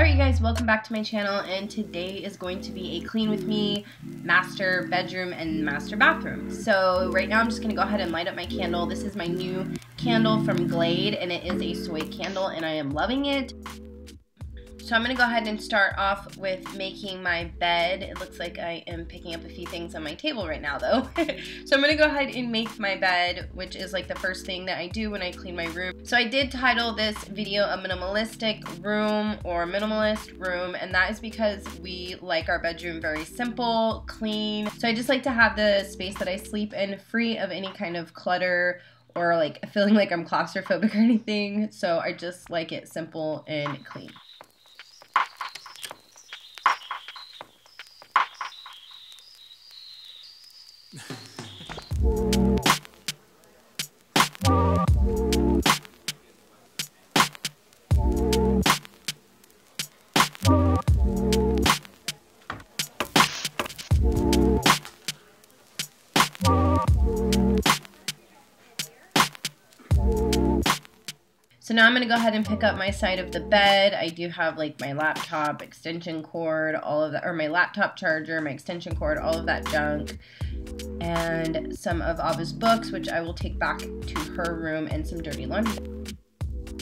Alright you guys, welcome back to my channel, and today is going to be a clean with me master bedroom and master bathroom. So right now I'm just going to go ahead and light up my candle. This is my new candle from Glade, and it is a soy candle, and I am loving it. So I'm going to go ahead and start off with making my bed. It looks like I am picking up a few things on my table right now though. So I'm going to go ahead and make my bed, which is like the first thing that I do when I clean my room. So I did title this video a minimalistic room or minimalist room, and that is because we like our bedroom very simple, clean. So I just like to have the space that I sleep in free of any kind of clutter or like feeling like I'm claustrophobic or anything. So I just like it simple and clean. So now I'm going to go ahead and pick up my side of the bed. I do have like my laptop extension cord, all of that, or my laptop charger, my extension cord, all of that junk, and some of Ava's books, which I will take back to her room, and some dirty laundry.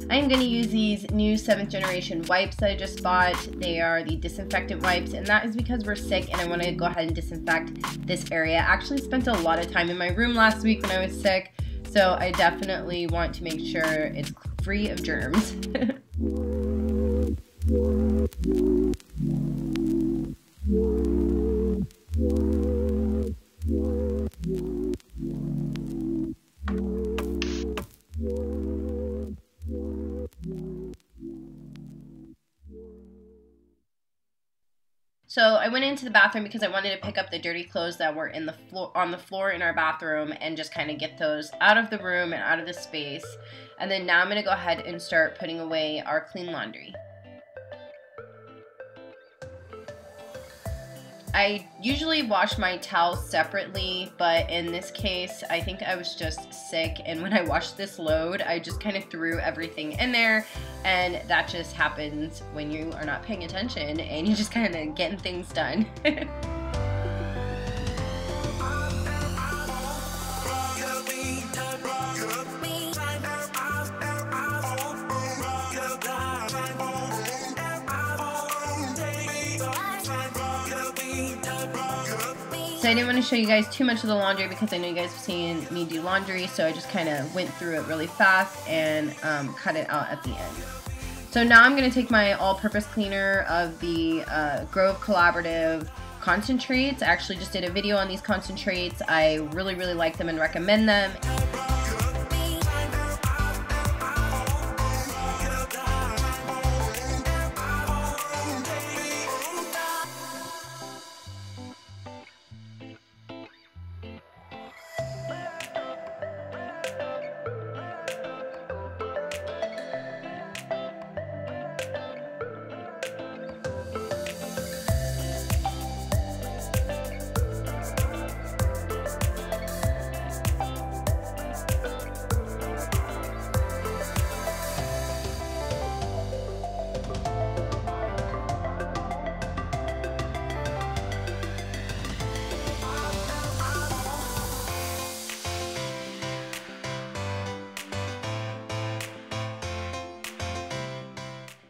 I am going to use these new 7th generation wipes that I just bought. They are the disinfectant wipes, and that is because we're sick and I want to go ahead and disinfect this area. I actually spent a lot of time in my room last week when I was sick, so I definitely want to make sure it's free of germs. So I went into the bathroom because I wanted to pick up the dirty clothes that were in the floor, on the floor in our bathroom, and just kind of get those out of the room and out of the space. And then now I'm going to go ahead and start putting away our clean laundry. I usually wash my towels separately, but in this case, I think I was just sick, and when I washed this load, I just kind of threw everything in there, and that just happens when you are not paying attention, and you just kind of getting things done. So I didn't want to show you guys too much of the laundry because I know you guys have seen me do laundry, so I just kind of went through it really fast and cut it out at the end. So now I'm going to take my all-purpose cleaner of the Grove Collaborative concentrates. I actually just did a video on these concentrates. I really like them and recommend them.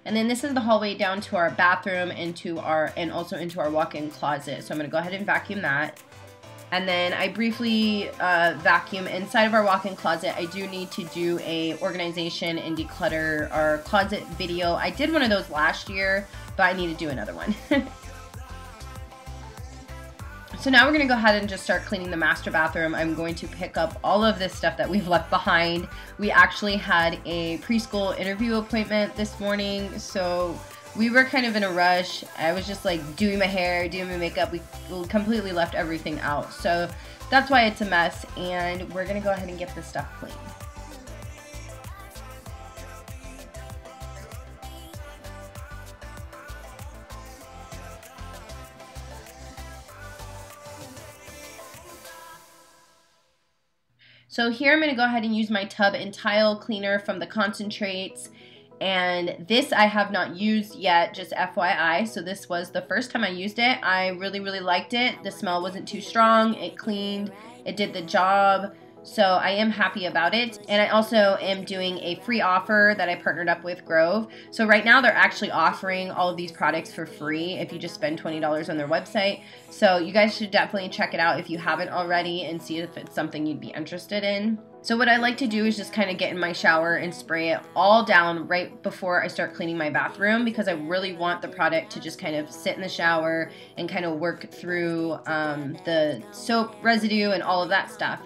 And then this is the hallway down to our bathroom and also into our walk-in closet. So I'm going to go ahead and vacuum that. And then I briefly vacuum inside of our walk-in closet. I do need to do a organization and declutter our closet video. I did one of those last year, but I need to do another one. So now we're going to go ahead and just start cleaning the master bathroom. I'm going to pick up all of this stuff that we've left behind. We actually had a preschool interview appointment this morning, so we were kind of in a rush. I was just like doing my hair, doing my makeup. We completely left everything out. So that's why it's a mess, and we're going to go ahead and get this stuff cleaned. So here I'm going to go ahead and use my tub and tile cleaner from the concentrates, And this I have not used yet, just FYI. So this was the first time I used it. I really liked it. The smell wasn't too strong. It cleaned. It did the job. So I am happy about it. And I also am doing a free offer that I partnered up with Grove. So right now they're actually offering all of these products for free if you just spend $20 on their website. So you guys should definitely check it out if you haven't already and see if it's something you'd be interested in. So what I like to do is just kind of get in my shower and spray it all down right before I start cleaning my bathroom, because I really want the product to just kind of sit in the shower and kind of work through the soap residue and all of that stuff.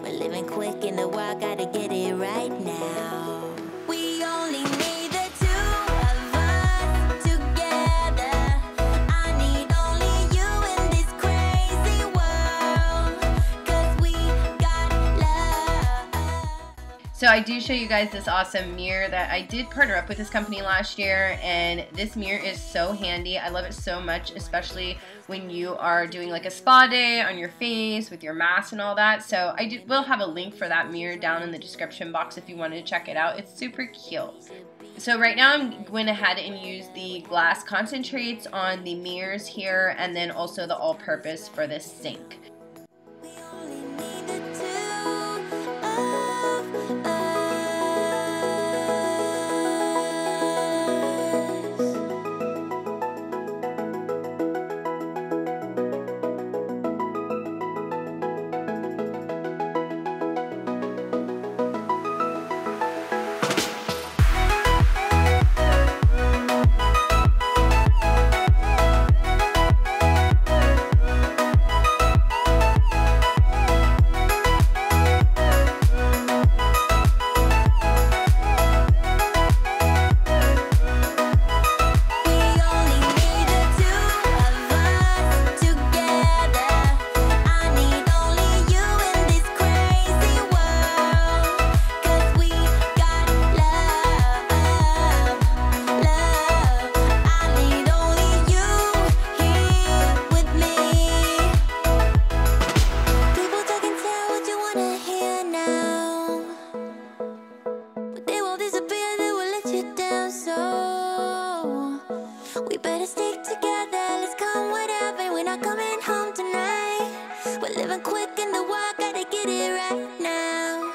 We're living quick in the world, gotta get it right now. We only need the two of us together. I need only you in this crazy world, 'cause we got love. So I do show you guys this awesome mirror that I did partner up with this company last year, and this mirror is so handy. I love it so much, especially when you are doing like a spa day on your face with your mask and all that. So I will have a link for that mirror down in the description box if you wanted to check it out. It's super cute. So right now I'm going ahead and use the glass concentrates on the mirrors here, and then also the all-purpose for this sink. We only need the two of us. We better stick together, let's come whatever. We're not coming home tonight. We're living quick in the world, gotta get it right now.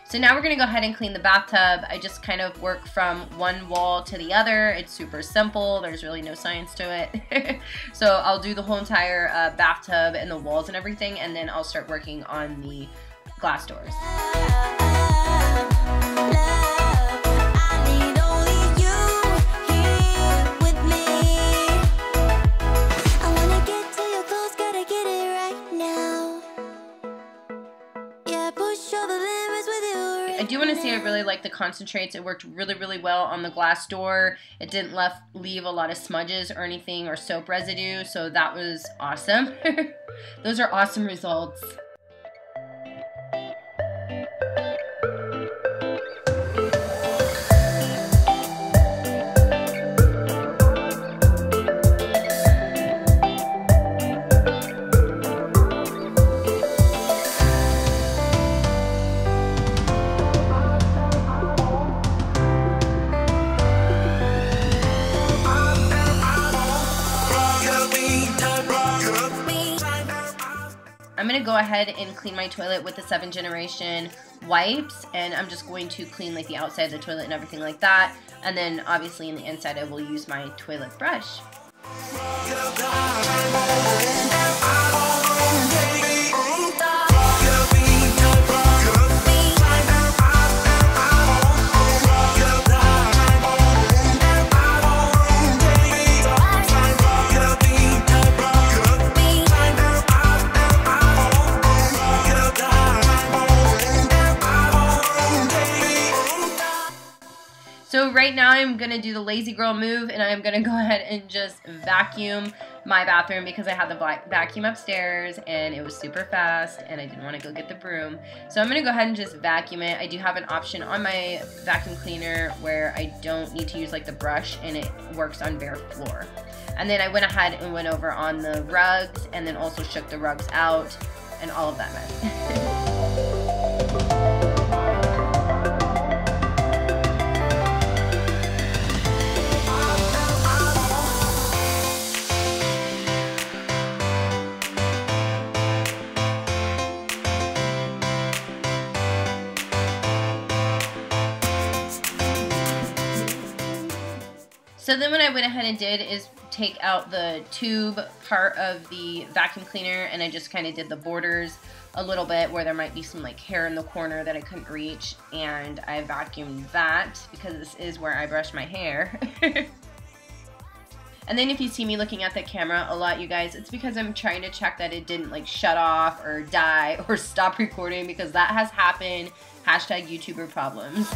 So now we're going to go ahead and clean the bathtub. I just kind of work from one wall to the other. It's super simple. There's really no science to it. So I'll do the whole entire bathtub and the walls and everything, and then I'll start working on the glass doors. I do want to say I really like the concentrates. It worked really well on the glass door. It didn't leave a lot of smudges or anything or soap residue, so that was awesome. Those are awesome results. I'm going to go ahead and clean my toilet with the 7th generation wipes, and I'm just going to clean like the outside of the toilet and everything like that, and then obviously in the inside I will use my toilet brush. So So right now I'm going to do the lazy girl move, and I'm going to go ahead and just vacuum my bathroom because I had the vacuum upstairs and it was super fast and I didn't want to go get the broom. So I'm going to go ahead and just vacuum it. I do have an option on my vacuum cleaner where I don't need to use like the brush and it works on bare floor. And then I went ahead and went over on the rugs and then also shook the rugs out and all of that mess. So then what I went ahead and did is take out the tube part of the vacuum cleaner, and I just kind of did the borders a little bit where there might be some like hair in the corner that I couldn't reach, and I vacuumed that because this is where I brush my hair. And then if you see me looking at the camera a lot, you guys, it's because I'm trying to check that it didn't like shut off or die or stop recording, because that has happened. Hashtag YouTuber problems.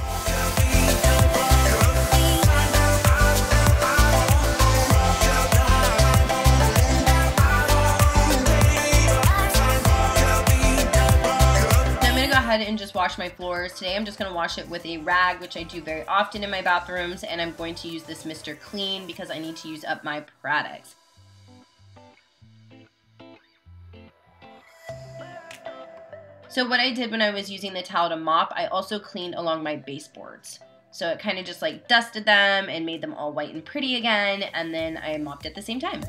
And just wash my floors. Today I'm just going to wash it with a rag, which I do very often in my bathrooms, and I'm going to use this Mr. Clean because I need to use up my products. So what I did when I was using the towel to mop, I also cleaned along my baseboards. So it kind of just like dusted them and made them all white and pretty again, and then I mopped at the same time.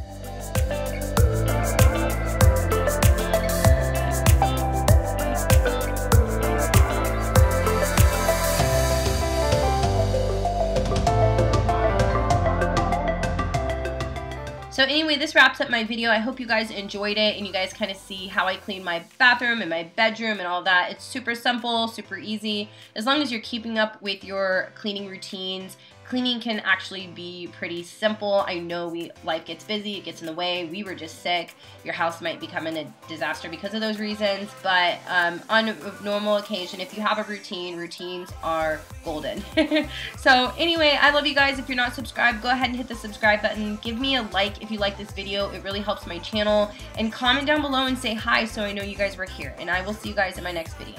So anyway, this wraps up my video. I hope you guys enjoyed it and you guys kind of see how I clean my bathroom and my bedroom and all that. It's super simple, super easy. As long as you're keeping up with your cleaning routines, cleaning can actually be pretty simple. I know life gets busy, it gets in the way. We were just sick. Your house might become a disaster because of those reasons. But on a normal occasion, if you have a routine, routines are golden. So anyway, I love you guys. If you're not subscribed, go ahead and hit the subscribe button. Give me a like if you like this video. It really helps my channel. And comment down below and say hi so I know you guys were here. And I will see you guys in my next video.